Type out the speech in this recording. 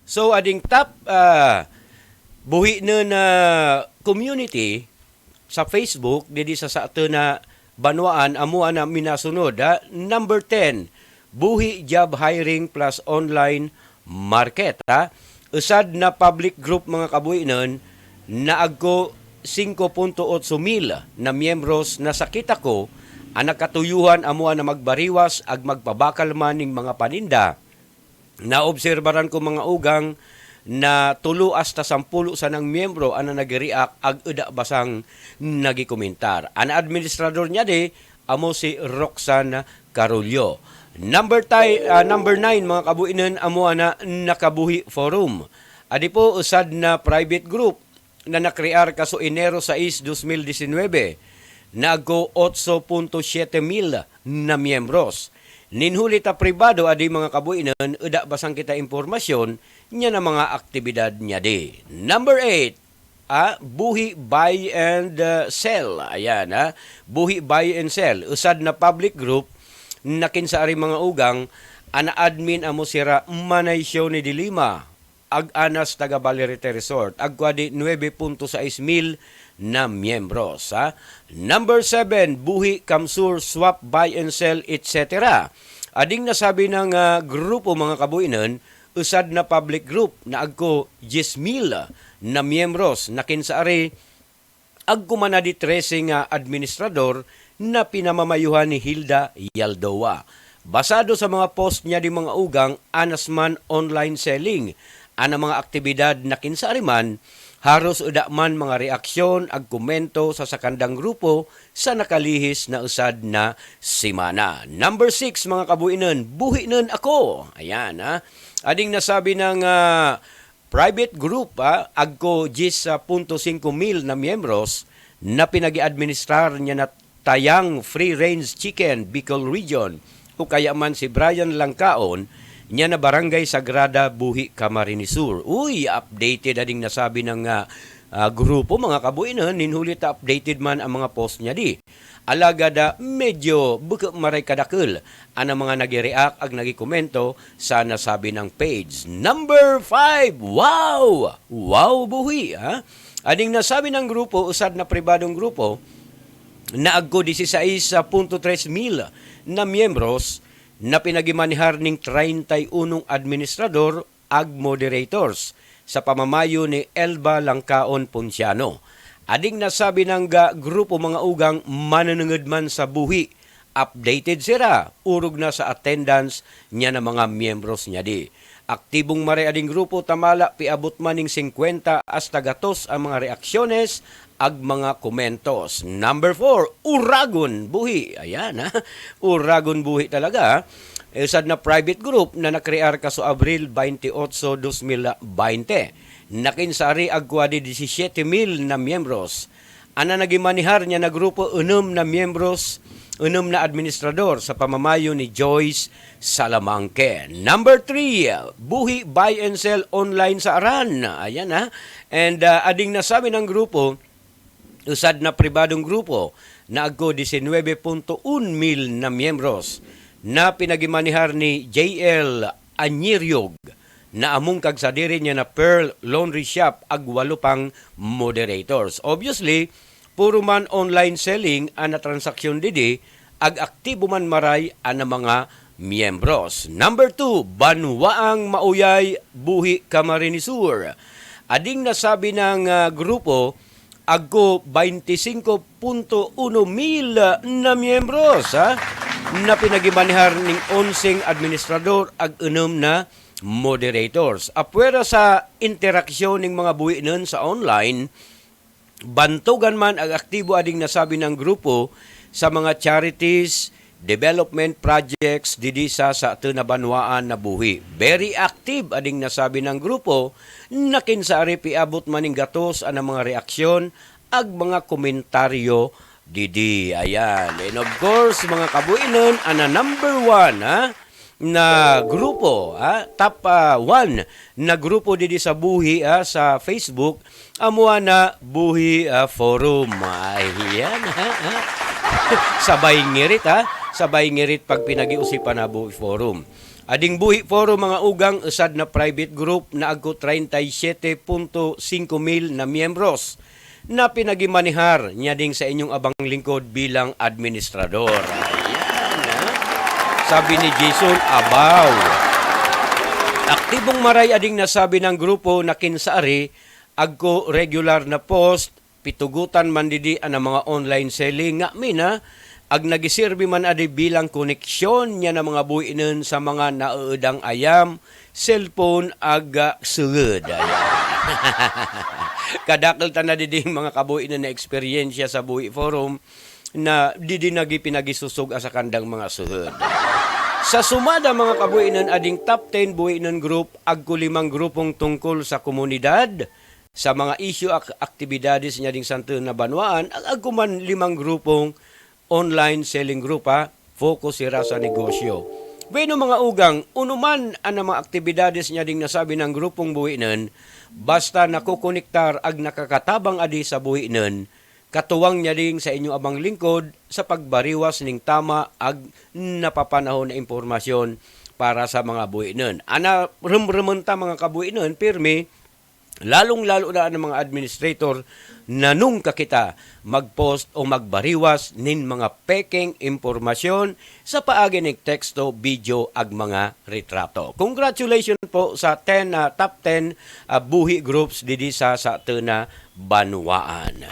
So ading top buhi na community sa Facebook didi sa ato na banwaan amuan na minasunod. Number 10, buhi job hiring plus online market. Usad na public group mga kabuhinon na agko 5.8 mil na miyembros na sakita ko ang nakatuyuhan amuan na magbariwas ag magpabakal man ning mga paninda. Naobserbaran ko mga ugang na tulo hasta 10 sa nang miyembro ana nagreact ag uda basang nagikomentar. Ang administrador niya di amo si Roxanne Carullo. Number 9 mga kabuinan amo na Nakabuhi Forum. Adi po usad na private group na nakrear kaso Enero 6, 2019 na agko 8.7 mil na miyembros. Ninhuli ta pribado adi mga kabuinan uda basang kita impormasyon nya na mga aktibidad niya di. Number 8, buhi buy and sell. Ayan buhi buy and sell. Usad na public group na kinsaari mga ugang ana admin amo sira Manay Show ni Dilima ag anas taga Balerite Resort ag kwadi 9.6 mil na miyembros. Number 7, buhi kamsur swap buy and sell etc. Ading nasabi ng grupo mga kabuinan usad na public group na agko 10 mil na miyembros na kinsaari ag kumanadi 13 nga administrador na pinamamayuhan ni Hilda Yaldoa. Basado sa mga post niya di mga ugang, anasman online selling, ana mga aktibidad na kinsaari man, haros uda man mga reaksyon ag komento sa sakandang grupo sa nakalihis na usad na simana. Number 6 mga kabuinan, buhi nun ako. Ayan Ading nasabi ng private group agko 10.5 mil na miyembros na pinag-administrar niya na Tayang Free Range Chicken, Bicol Region, o kaya man si Brian Langkaon, niya na Barangay Sagrada, Buhi, Camarines Sur. Uy, updated ading nasabi ng grupo, mga kabuinan, ninhulit updated man ang mga post niya di. Alagada, medyo buka maray kadakil ang mga nag-react ag nag-komento sa nasabi ng page. Number 5, wow! Wow, buhi, Ading nasabi ng grupo, usad na pribadong grupo, na agko 16.3 mil na miyembros na pinagimanihar ning 31 administrador ag moderators sa pamamayo ni Elba Langkaon Ponciano. Ading nasabi ng grupo mga ugang mananungod man sa buhi, updated sira, urog na sa attendance niya ng mga miyembros niya di. Aktibong mare ading grupo tamala piabot maning 50 hasta gatos ang mga reaksyones ag mga komentos. Number 4, Uragon Buhi. Ayan Uragon Buhi talaga. Usad na private group na nakrear kaso Abril 28, 2020. Nakinsari ag kwadi 17 mil na miyembros. Ana nagimanihar niya na grupo 6 na miyembros, 6 na administrador sa pamamayo ni Joyce Salamanque. Number 3, buhi buy and sell online sa Aran. Ayan And ading nasabi ng grupo, usad na pribadong grupo na agko 19.1 mil na miyembros na pinagimanihar ni JL Anyiriog na among kagsadiri niya na Pearl Laundry Shop ag 8 pang moderators. Obviously, puro man online selling ana transaksyon didi ag aktibo man maray ana mga miyembros. Number 2, Banwaang Mauyay Buhi Camarines Sur. Ading nasabi ng grupo agko 25.1 mil na miyembros na pinagimanihar ning 11 administrador ag 6 na moderators. Apwera sa interaksyon ning mga buhi nun sa online, bantugan man ang aktibo ading nasabi ng grupo sa mga charities, development projects didi sa ato na banwaan na buhi. Very active ading nasabi ng grupo na kinsaari piabot maning gatos ang mga reaksyon ag mga komentaryo didi. Ayan. And of course, mga kabuinon, ana number 1 na grupo, top 1 na grupo didi sa buhi sa Facebook, amuha na Buhi Forum. Ayan. Sabay ngirit sabay ngirit pag pinagiusipan na Buhi Forum. Ading Buhi Forum mga ugang usad na private group na agko 37.5 mil na miyembros na pinagimanihar niya ding sa inyong abang lingkod bilang administrador. Ayan, ha? Sabi ni Jason Abaw. Aktibong maray ading nasabi ng grupo na kinsaari agko regular na post pitugutan man didi ang mga online selling nga mina ag nagisirbi man adi bilang koneksyon niya ng mga buhinon sa mga nauudang ayam, cellphone ag sugod. Kadakil ta na diding mga kabuhinon na eksperyensya sa Buhi Forum na didi nagi pinagisusog sa kandang mga sugod. Sa sumada mga kabuhinon ading top 10 buhinon group agko 5 grupong tungkol sa komunidad sa mga issue aktibidades niya ding santo na banwaan ag agkuman 5 grupong online selling group focus sira sa negosyo. Bueno mga ugang, unuman ang mga aktibidades niya ding nasabi ng grupong buhinon, basta nakukonektar ag nakakatabang adi sa buhinon, katuwang niya ding sa inyong abang lingkod sa pagbariwas ning tama ag napapanahon na impormasyon para sa mga buhinon. Ana rumremunta mga kabuhinon, pirmi, lalong-lalo na ang mga administrator na nung kakita mag-post o magbariwas nin mga peking impormasyon sa paagi ng teksto, video ag mga retrato. Congratulations po sa top 10 buhi groups didi sa ato na banwaan.